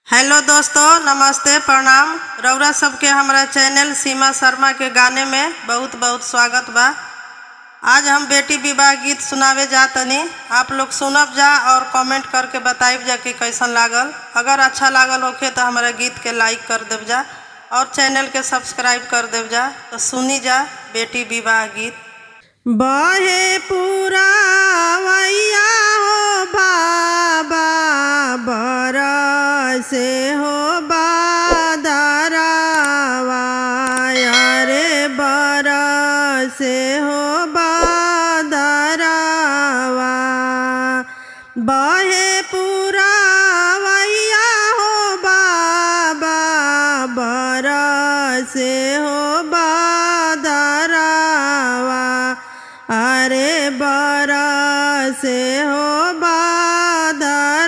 Hello दोस्तों, नमस्ते, प्रणाम। रउरा सबके हमारा चैनल सीमा शर्मा के गाने में बहुत बहुत स्वागत बा। आज हम बेटी विवाह गीत सुनावे जा तनी। आप लोग सुनब जा और कमेंट करके बताइब जा कि कैसन लागल। अगर अच्छा लागल होखे तो हमारा गीत के लाइक कर देव जा और चैनल के सब्सक्राइब कर देव जा। तो सुनी जा बेटी विवाह गीत। बहे पूरा वैया हो बाबा बरसे हो बादरावा, अरे बरसे हो बादरावा। बहे पूरा वैया हो बाबा बरसे हो बादरावा, अरे बरसे हो बादरावा।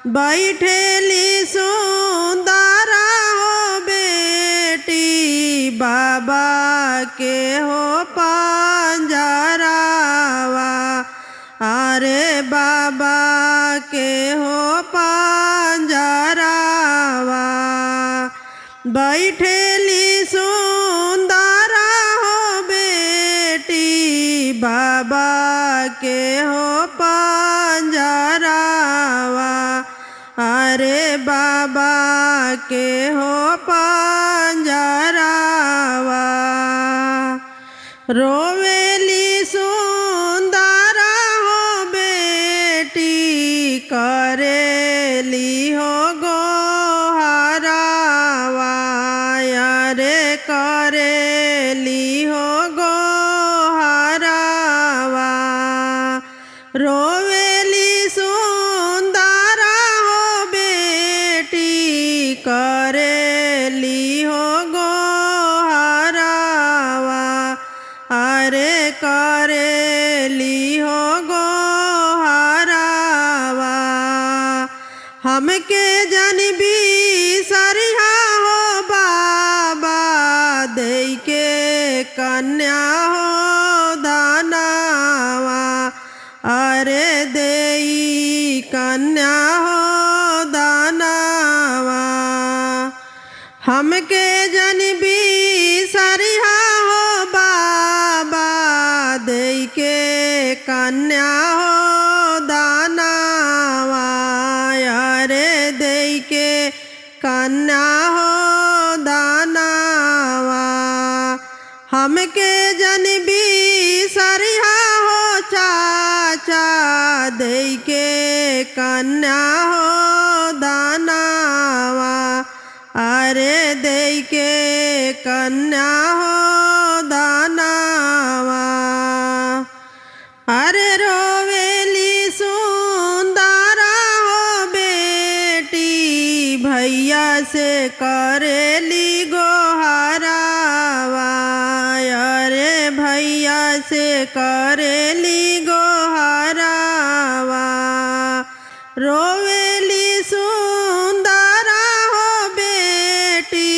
बैठेली सुंदरा हो बेटी बाबा के हो पंजरावा, अरे बाबा के हो पंजरावा। बैठेली सुंदरा हो बेटी बाबा के हो पंजरावा, अरे बाबा के हो पंजरावा। रोवेली सुंदरा हो बेटी करेली हो गोहरावा, अरे करेली हो गोहरावा। रोवेली सुंदरा हो बेटी करेली हो गोहरावा, अरे करेली हो गोहरावा। हमके जनबी सरिहा हो बाबा दई के कन्या हो दानावा, अरे देई कन्या हो दानावा। हमके जनबी सरिहा हो बाबा दई के कन्या हो दानावा, अरे दई के कन्या हो दानावा। हमके जनबी सरिहा हो चाचा दई के कन्या हो दानावा, अरे दई के कन्या हो दानावा। अरे रोवेली सुंदरा हो बेटी भैया से करेली गोहरावा, अरे भैया से करेली गोहरावा। रोवेली सुंदरा हो बेटी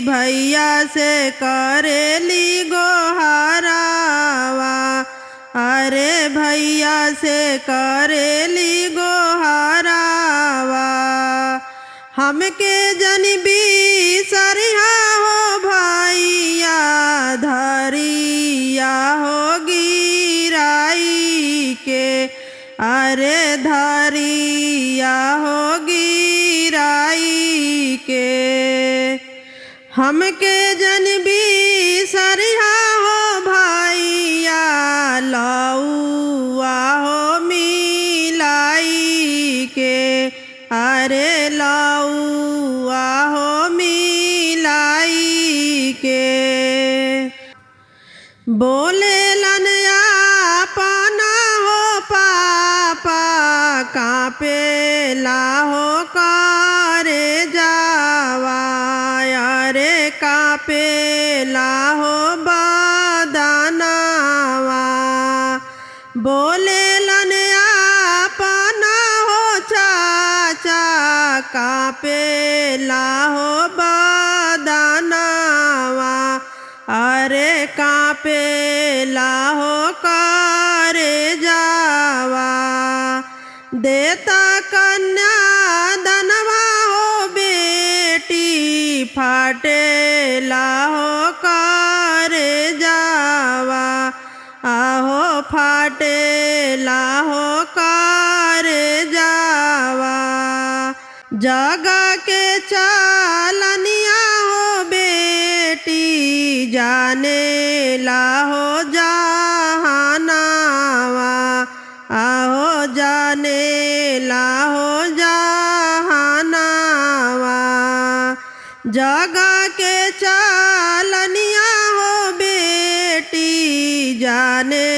भैया से करेली गोहरावा, अरे भैया से करेली गोहरावा। हमके जनबी सरिहा हो भैया धरिया हो गिराई के, अरे धरिया हो गिराई के। हमके जनबी सरिहा हो भैया लौआ हो मिलाई के, अरे लौआ हो मिलाई के। बोले लनया पाना हो पापा कापेला हो करे जावा, अरे कापेला हो बदनावा। बोले लनया पाना हो चाचा कापेला हो बदनावा, अरे कापेला हो करे जावा। देता कन्या दनवा हो बेटी फाटेला हो करे जावा आहो फाटेला हो करे जावा जगा के चालनिया हो बेटी जाने ला हो जहानावा आहो जाने ला हो जहानावा जगा के चालनिया हो बेटी जाने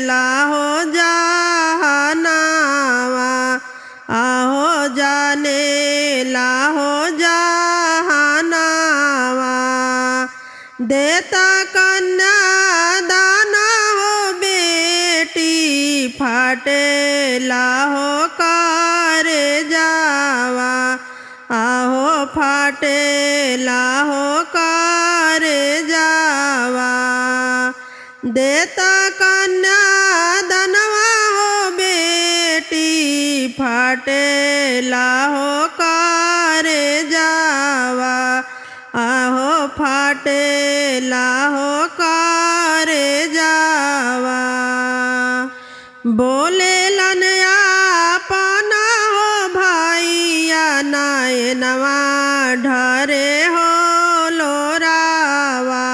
ला हो जहानावा आहो जाने ला हो जहानावा देता कन्या दाना हो बेटी फाटेला हो करे जावा आहो फाटेला हो करे जावा देता कन्या दनवा हो बेटी फाटेला हो करे जावा आहो फाटेला हो करे जावा बोले लनया पाना हो भाईया नायनवा ढरे हो लोरावा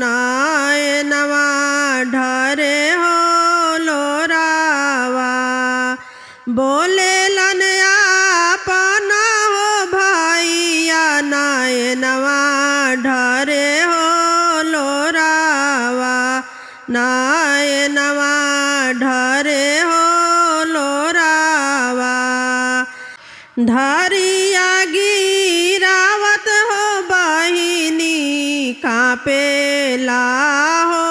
नायनवा ढरे हो लोरावा बोले लनया पाना हो भाईया नायनवा ढरे हो लोरावा नायनवा ढरे हो लोरावा धरिया गिरावत हो बहिनी कापेला हो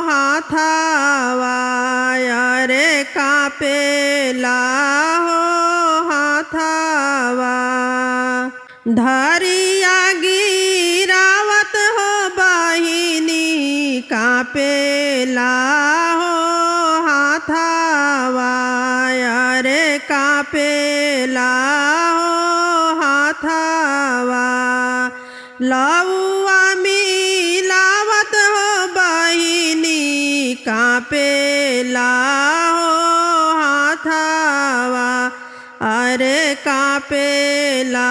हाथावा अरे कापेला हो हाथावा धरिया गिरावत हो बहिनी कापेला हो हाथावा अरे कापेला हो हाथावा लौआ मिलावत हो बहिनी कापेला हो हाथावा अरे कापेला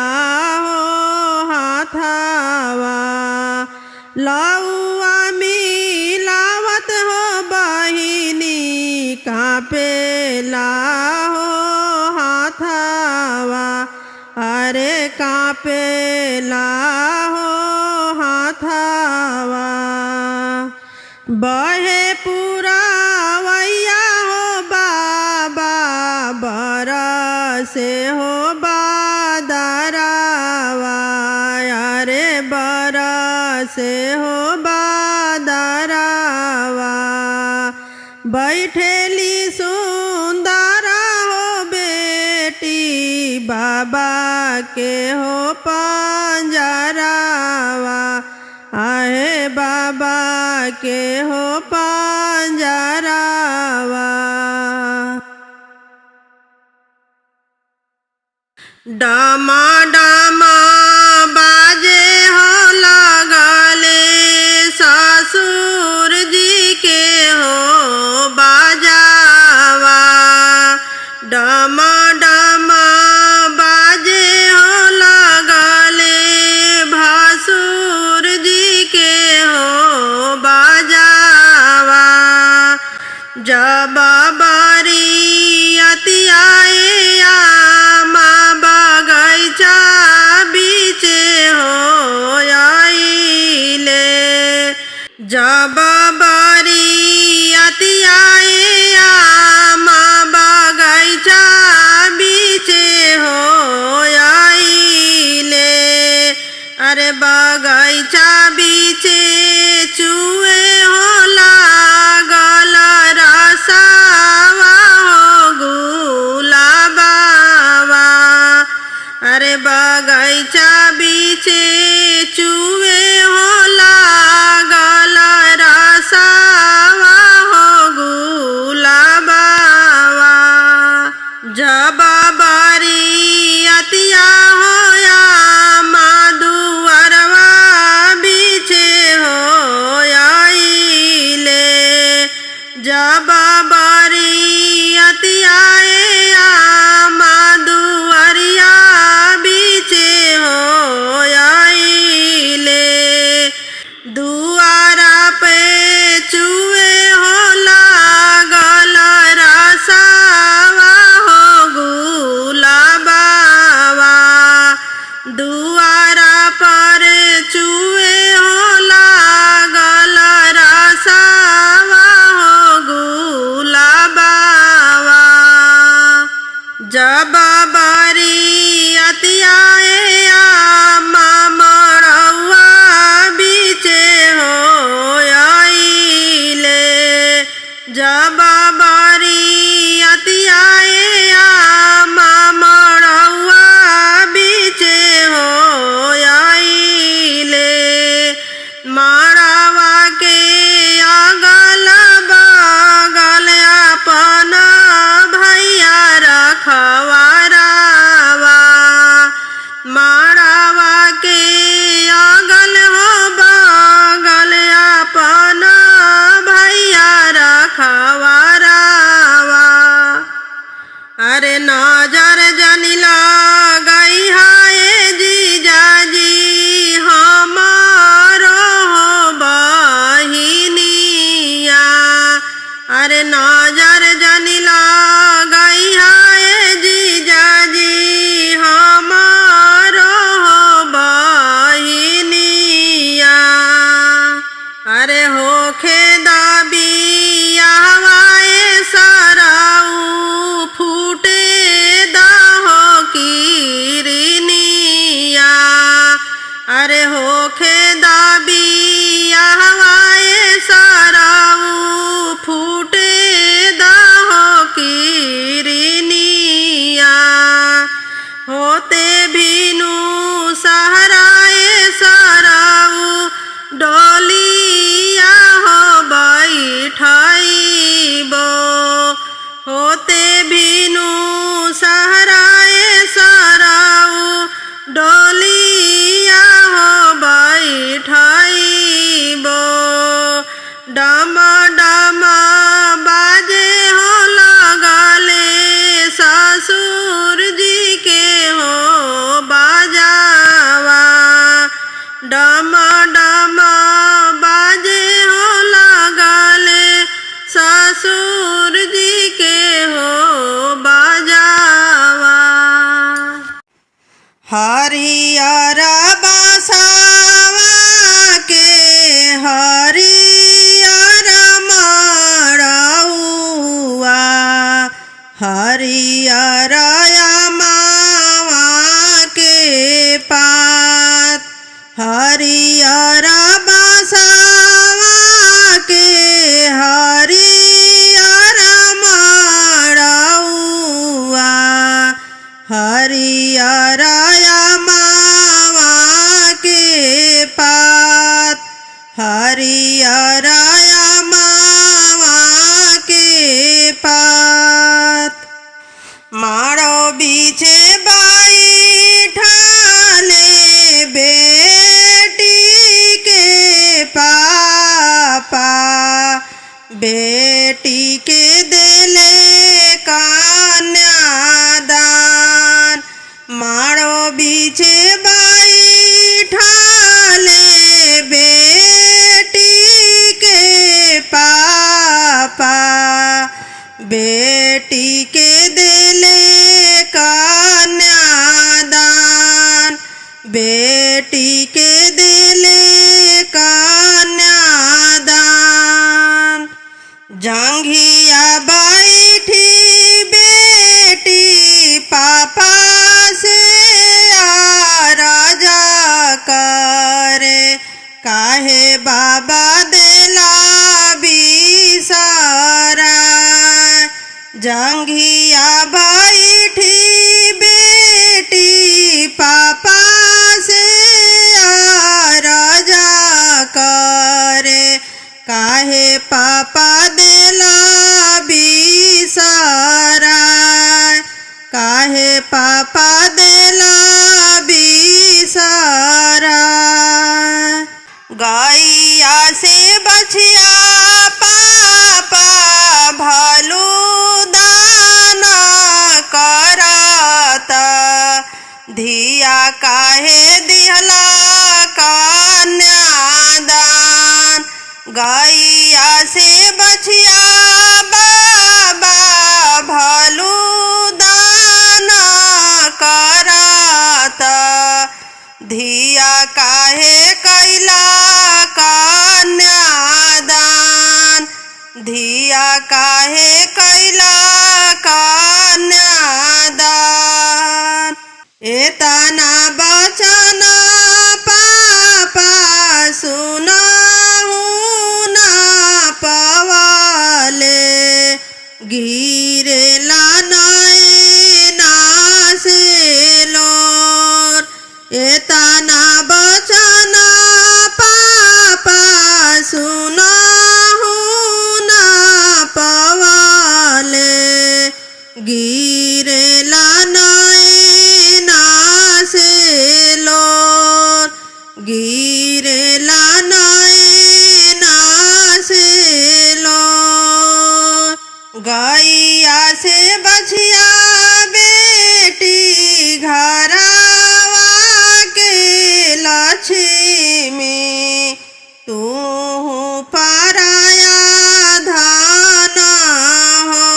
हो हाथावा लौआ मिलावत हो बहिनी कापेला हो हाथावा अरे कापेला हो हाथावा बहे पुरावैया हो बाबा बरसे हो बादरावा अरे बरसे हो बादरावा बैठेली सुंदरा हो बेटी बाबा के हो पंजरावा आहे बाबा के हो पंजरावा डामा डामा बाजे हो लगले ससुर जी के हो बाजावा डामा डामा बाजे हो लगले भासुर जी के हो बाजावा जब बारियती आए आमा बगैचा बीचे हो आइले जब बारियती आए आमा बगैचा बीचे हो आइले अरे बगैचा बीचे चुए हो लागल रसावा हो गुलाबावा अरे बगैचा बीचे चुए हो लागल रसावा हो गुलाबावा जब बारी बरियतियाए आमा मड़ौआ बीचे हो आइले। जब बरियतियाए आमा मड़ौआ बीचे हो आइले। मड़वा के अगल बगल अपन भैया रखवारावा। मड़वा के अगल हो बगल अपन भैया रखवारावा। अरे नजर जनी लगई हाय जीजाजी हमारो हो बहिनिया। अरे नजर जनी लगई हाय जीजाजी हमारो हो बहिनिया। अरे होखे दबियावाए सराऊ फूटे दहो किरनिया। अरे होखे दबियावाए सराऊ फूटे दहो किरनिया। होते भीनु सहराए सराऊ डोलिया हो बैठाइबो। होते भीनु सहराए सराऊ डोलिया हो बैठाइबो। डम डम बाजे हो लगले ससुर जी के हो बाजावा। डम डम बाजे हो लगले ससुर जी के हो बाजावा। हरियर बसवा के हरियर मड़ौआ। हरियर मावा के पात। हरियर बसवा के हरियर मड़ौआ। हरियर मावा के पात। हरियर मावा के पात। मारो बीचे बैठले बेटी के पापा। बेटी के देले कन्यादान। मारो बीचे बैठले बेटी के पापा। बेटी के देले कन्यादान। बेटी के देले कन्यादान। जंघिया बैठी बेटी पापा से आराजा करे। काहे बाबा देला बिसारा। जंघिया बैठी बेटी पापा से आराजा करे। काहे पापा देला बिसारा। काहे पापा देला बिसारा। गैया से बछिया पापा भालू दाना करता। धिया काहे दिहला कन्यादान। गैया से बछिया बाबा भालू दाना करता। धिया काहे कैला कन्यादान। धिया काहे कैला कन्यादान। एतना बचन पापा सुनहु ना पवले गिरेला नैना से लोर। एतना बचन पापा सुनहु ना पवले गिरेला नैना से लोर। गिरेला नैना से लोर। गैया से बछिया बेटी घरवा के लक्ष्मी तू पराया धन हो।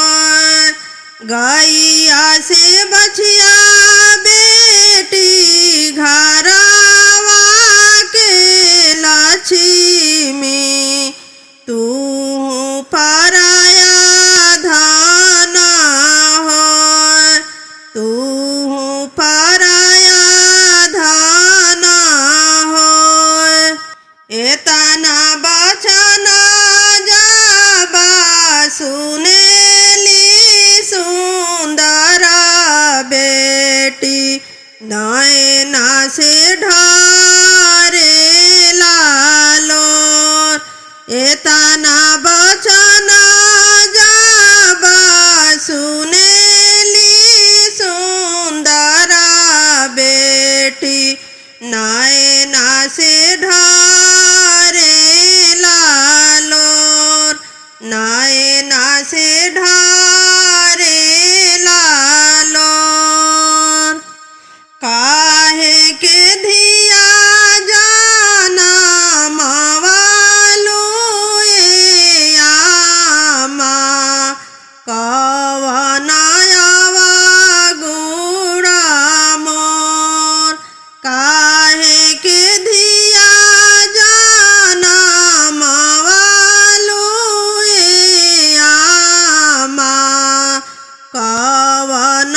गैया से बछिया बेटी घरवा के लक्ष्मी तू पराया धन हो। तू पराया धन हो। एतना बचन जब सुनेली सुंदर बेटी नैना से ढारे लालोर। एतना बचन जब सुनेली सुंदर बेटी नैना से ढारे लालोर। नैना से ढारे लालोर। काहे के धिया जनमवलु ए आमा कवन अवगुण मोर। काहे के धिया जनमवलु ए आमा कवन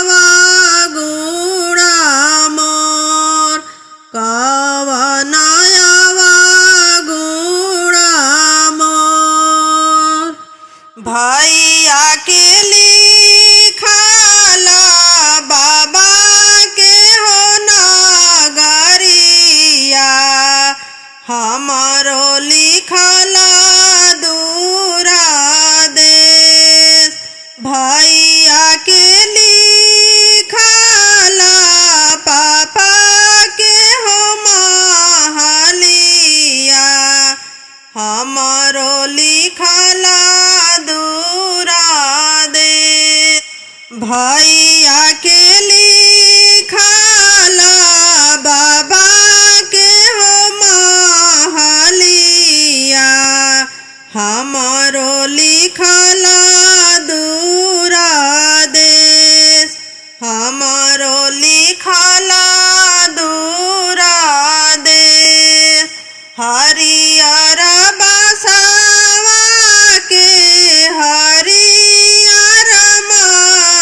अवगुण मोर। कवन अवगुण मोर। भैया के लिखल बाबा के हो नगरिया हमारो लिखल दूरा देश। भैया के लिखल पापा के हो महलिया हमारो लिखल दूरा देश। भैया के लिखल बाबा के हो महलिया हमारो लिखल दूरा देश। हमारो लिखल दूरा देश। हरियर बसवा के हरियर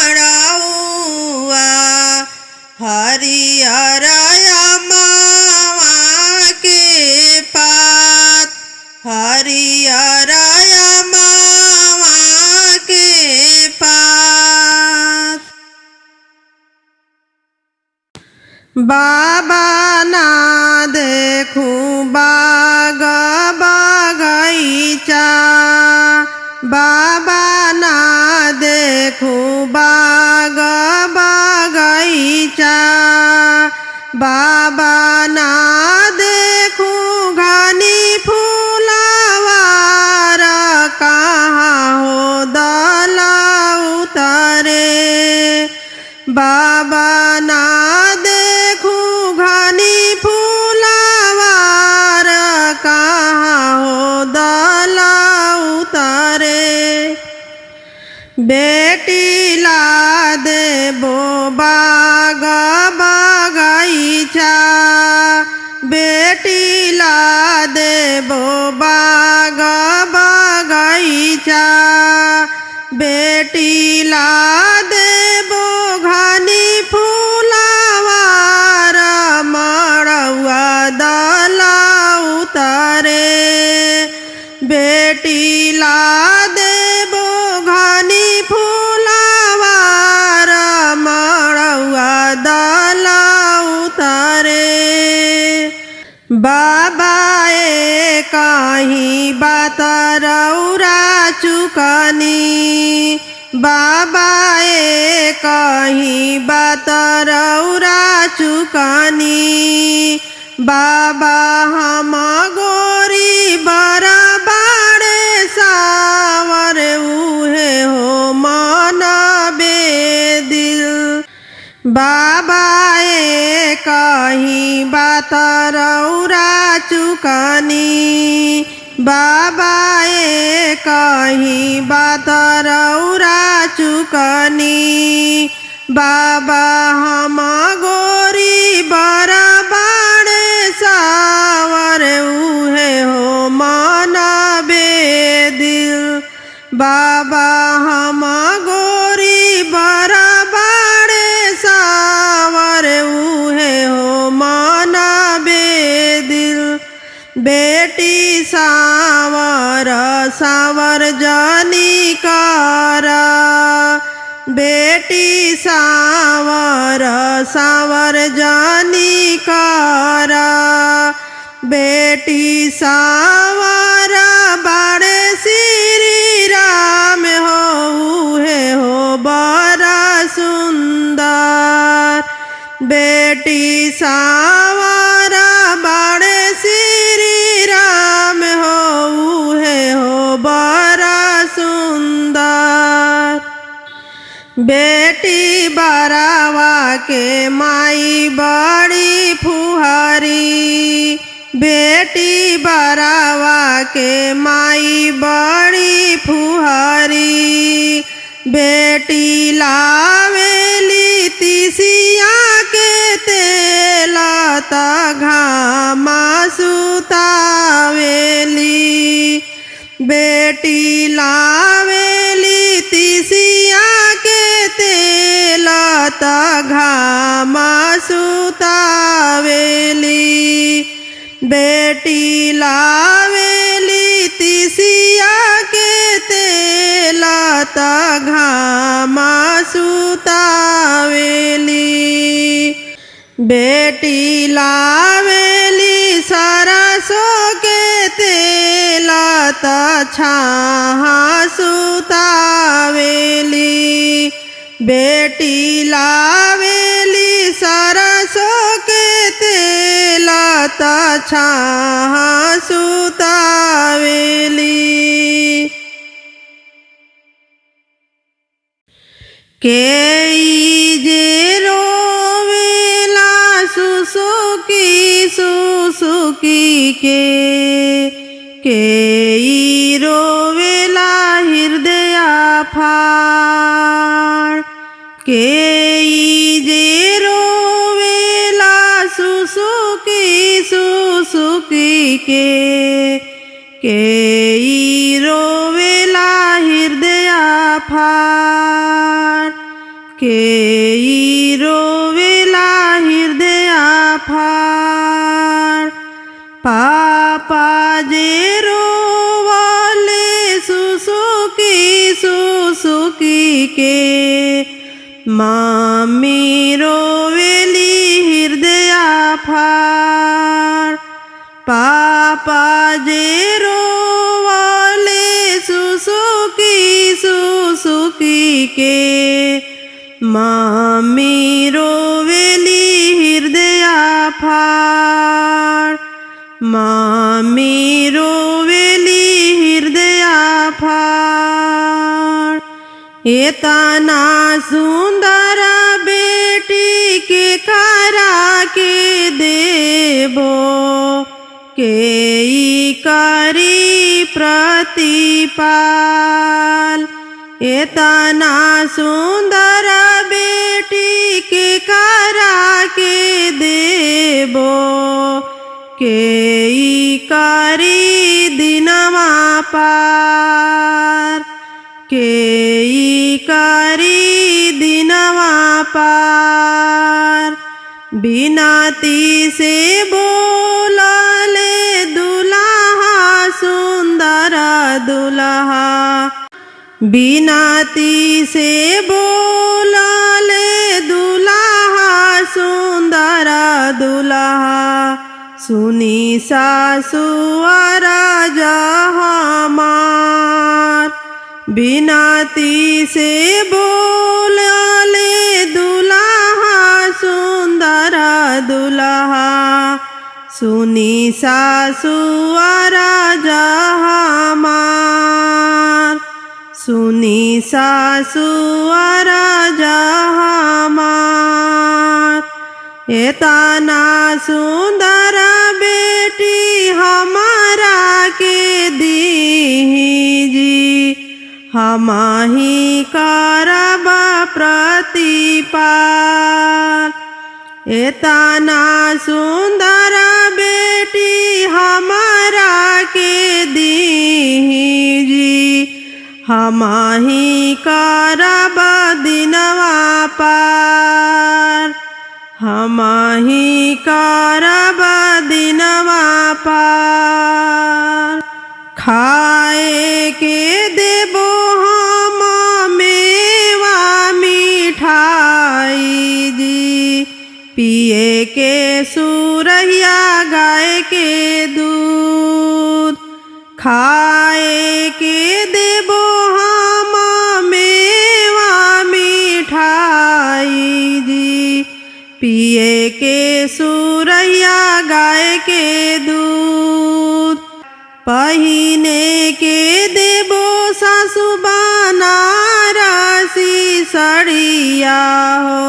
मड़उआ हरियर अमवा के पात हरियर अमवा के पात। बाबा ना देखूं बाग बगीचा। बाबा ना देखूं बाग बगीचा। बाबा ना देखूं घनी फूलवार कहाँ हो दल उतरे। बाबा ना देखूं घनी फूलवार कहाँ हो दल उतरे। बेटी ला देबो बाग बगीचा। बेटी ला देबो बाग बगीचा। बेटी ला देबो घनी फूला बाबा ए कहीं बात रौरा चुकानी, बाबा ए कहीं बात रौरा चुकानी। बाबा हम गोरी बड़ा बाड़े सावर उहे हो मन बेदिल। बाबा ए कहीं बात रौरा चुकानी, बाबा ए कहीं बात रौरा चुकानी। बाबा हम गोरी बड़ा बाड़े सावर उहे हो मन बेदिल। बाबा हम गोरी बड़ा बाड़े सावर उहे हो मन बेदिल। बेटी सावर सावर जानी कारा, बेटी सावर सावर जानी कारा। बेटी सावर बड़े श्री राम हो उहे हो बड़ा सुंदर। बेटी सावर बड़े श्री राम हो उहे हो बड़ा सुंदर। बेटी बरावा के माई बड़ी फुहारी, बेटी बरावा के माई बड़ी फुहारी। बेटी लावेली तिसिया के तेला त घामा सुतावेली। बेटी लावेली तिसिया के तेला त घामा सुतावेली। बेटी लावेली तिसिया के तेला त घामा सुतावेली। बेटी लावेली सरसों के तेला त छाहा सुतावेली। बेटी लावेली सरसों के तेला त छाहा सुतावेली। केई जे रोवेला सुसुकी सुसुकी के, केई रोवेला हृदय फाड़। केई जे रोवेला सुसुकी सुसुकी के, केई रोवेला हृदय फाड़। केई रोवेला हृदय फाड़। पापा जे रोवले सुसुकी सुसुकी के, मम्मी रोवेली हृदय फाड़। पापा जे रोवले सुसुकी सुसुकी के, मम्मी रोवेली हृदय फाड़। मम्मी रोवेली हृदय फाड़। एतना सुंदर बेटी के करा के देबो, केई करी प्रतिपाल। एतना सुंदर बेटी के करा के देबो, केई करी दिनमा पार। केई करी दिनमा पार। बिनती से बोलले दुल्हा सुंदर दुल्हा। बिनती से बोलले दुल्हा सुंदर दुल्हा। सुनी सासुअर हमार बिनती से बोलले दुल्हा सुंदर दुल्हा सुनी सासुअर हमार सुनी सासुअर हमार एतना सुंदर बेटी हमारा के दीजी हमही करब प्रतिपाल एतना सुंदर बेटी हमारा के दीजी हमही करब दिनवा पार हमही करब दिनवा पार खाए के देबो हम मेवा मिठाई जी पिए के सुरहिया गाय के दूध खाए के देबो हम मेवा मिठाई जी पिए के सुरहिया गाय के दूध पहिने के देबो सासु बनारसी सड़िया हो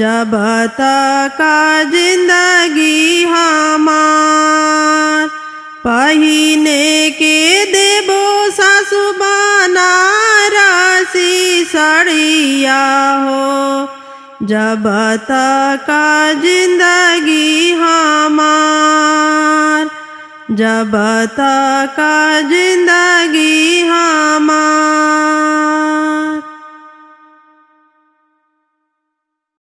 जब तक जिंदगी हमार पहिने के देबो सासु बनारसी सड़िया हो जब तक जिंदगी हमार जब तक जिंदगी हमार।